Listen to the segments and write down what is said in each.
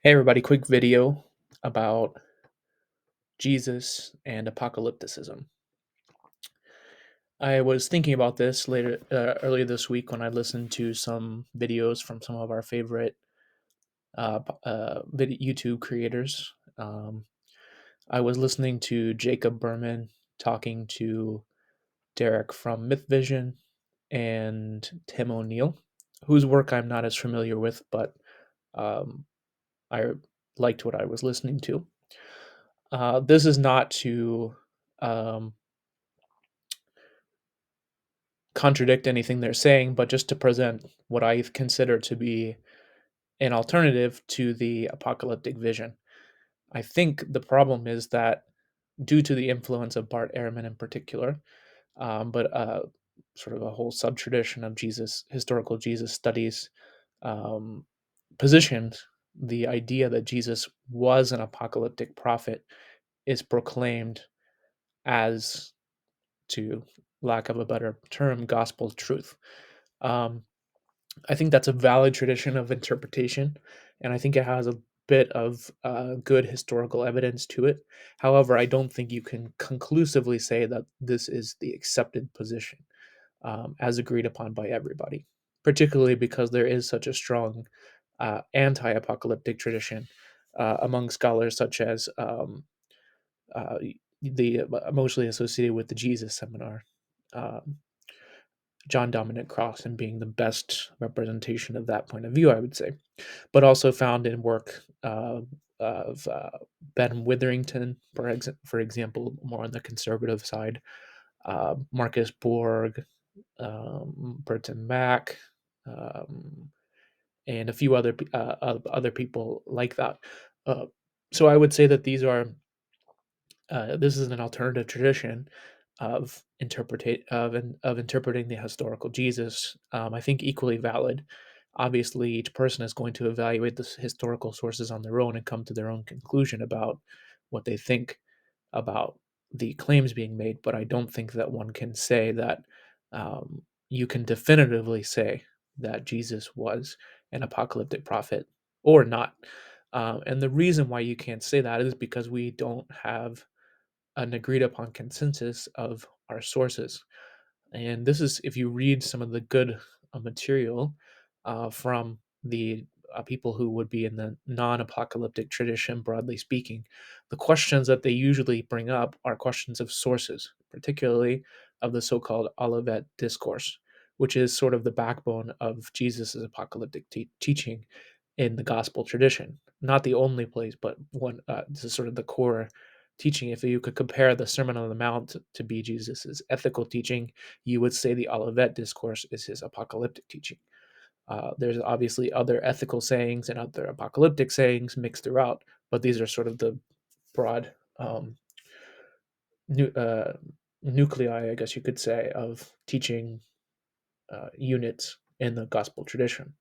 Hey everybody, quick video about Jesus and apocalypticism. I was thinking about this earlier this week when I listened to some videos from some of our favorite YouTube creators. I was listening to Jacob Berman talking to Derek from Myth Vision and Tim O'Neill, whose work I'm not as familiar with, but um, I liked what I was listening to. This is not to um, contradict anything they're saying, but just to present what I consider to be an alternative to the apocalyptic vision. I think the problem is that due to the influence of Bart Ehrman in particular, but sort of a whole sub tradition of historical Jesus studies, um, positioned the idea that Jesus was an apocalyptic prophet is proclaimed as, to lack of a better term, gospel truth. Um, I think that's a valid tradition of interpretation, and I think it has a bit of good historical evidence to it. However, I don't think you can conclusively say that this is the accepted position as agreed upon by everybody, particularly because there is such a strong anti apocalyptic tradition among scholars such as uh, the mostly associated with the Jesus seminar. Um, John Dominic Crossan being the best representation of that point of view, I would say, but also found in work of Ben Witherington, for example, more on the conservative side, Marcus Borg, Burton Mack, um, and a few other people like that. Uh, so I would say that this is an alternative tradition of interpreting the historical Jesus. I think equally valid. Obviously, each person is going to evaluate the historical sources on their own and come to their own conclusion about what they think about the claims being made. But I don't think that one can say that you can definitively say that Jesus was an apocalyptic prophet or not. And the reason why you can't say that is because we don't have an agreed upon consensus of our sources. And this is, if you read some of the good material from the people who would be in the non apocalyptic tradition, broadly speaking, the questions that they usually bring up are questions of sources, particularly of the so called Olivet Discourse, which is sort of the backbone of Jesus' apocalyptic teaching in the gospel tradition. Not the only place, but one. This is sort of the core teaching. If you could compare the Sermon on the Mount to be Jesus's ethical teaching, you would say the Olivet Discourse is his apocalyptic teaching. There's obviously other ethical sayings and other apocalyptic sayings mixed throughout, but these are sort of the broad nu- uh, nuclei, I guess you could say, of teaching units in the gospel tradition.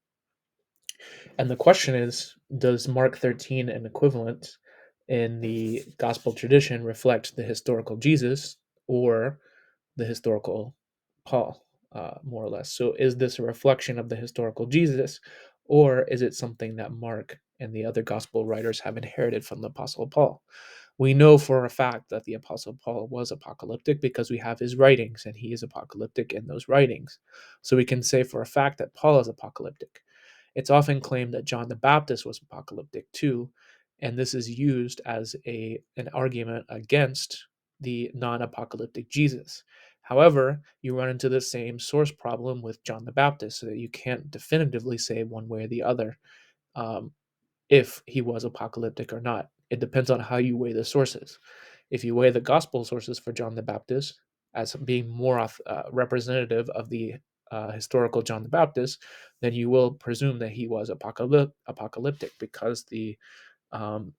And the question is, does Mark 13 and equivalent in the gospel tradition reflect the historical Jesus or the historical Paul, more or less? So is this a reflection of the historical Jesus, or is it something that Mark and the other gospel writers have inherited from the Apostle Paul? We know for a fact that the Apostle Paul was apocalyptic because we have his writings, and he is apocalyptic in those writings. So we can say for a fact that Paul is apocalyptic. It's often claimed that John the Baptist was apocalyptic too, and this is used as an argument against the non-apocalyptic Jesus. However, you run into the same source problem with John the Baptist, so that you can't definitively say one way or the other um, if he was apocalyptic or not. It depends on how you weigh the sources. If you weigh the gospel sources for John the Baptist as being more representative of the historical John the Baptist, then you will presume that he was apocalyptic because the um,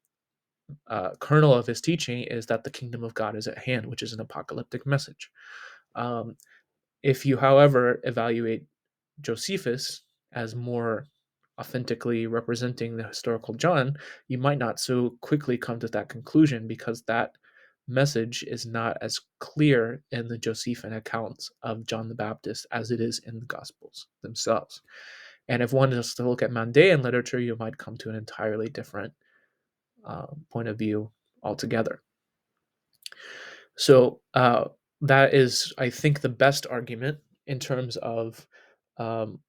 kernel of his teaching is that the kingdom of God is at hand, which is an apocalyptic message. Um, if you, however, evaluate Josephus as more authentically representing the historical John, you might not so quickly come to that conclusion because that message is not as clear in the Josephine accounts of John the Baptist as it is in the Gospels themselves. And if one is to look at Mandaean literature, you might come to an entirely different point of view altogether. So that is, I think, the best argument in terms of um,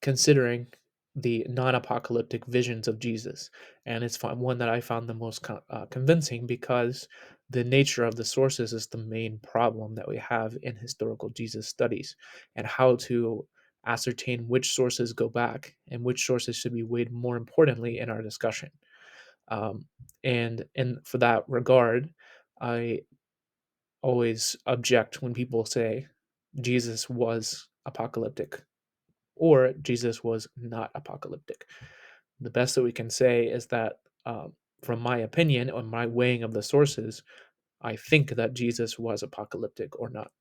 considering the non-apocalyptic visions of Jesus, and it's one that I found the most convincing, because the nature of the sources is the main problem that we have in historical Jesus studies, and how to ascertain which sources go back and which sources should be weighed more importantly in our discussion. Um, and for that regard, I always object when people say Jesus was apocalyptic or Jesus was not apocalyptic. The best that we can say is that, from my opinion or my weighing of the sources, I think that Jesus was apocalyptic or not.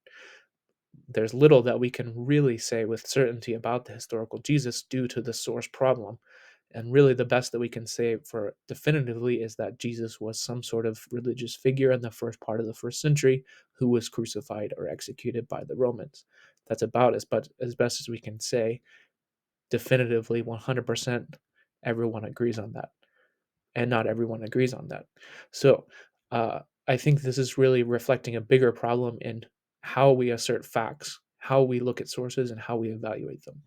There's little that we can really say with certainty about the historical Jesus due to the source problem. And really, the best that we can say for definitively is that Jesus was some sort of religious figure in the first part of the first century who was crucified or executed by the Romans. That's about as best as we can say definitively 100% everyone agrees on that, and not everyone agrees on that. So uh, I think this is really reflecting a bigger problem in how we assert facts, how we look at sources, and how we evaluate them.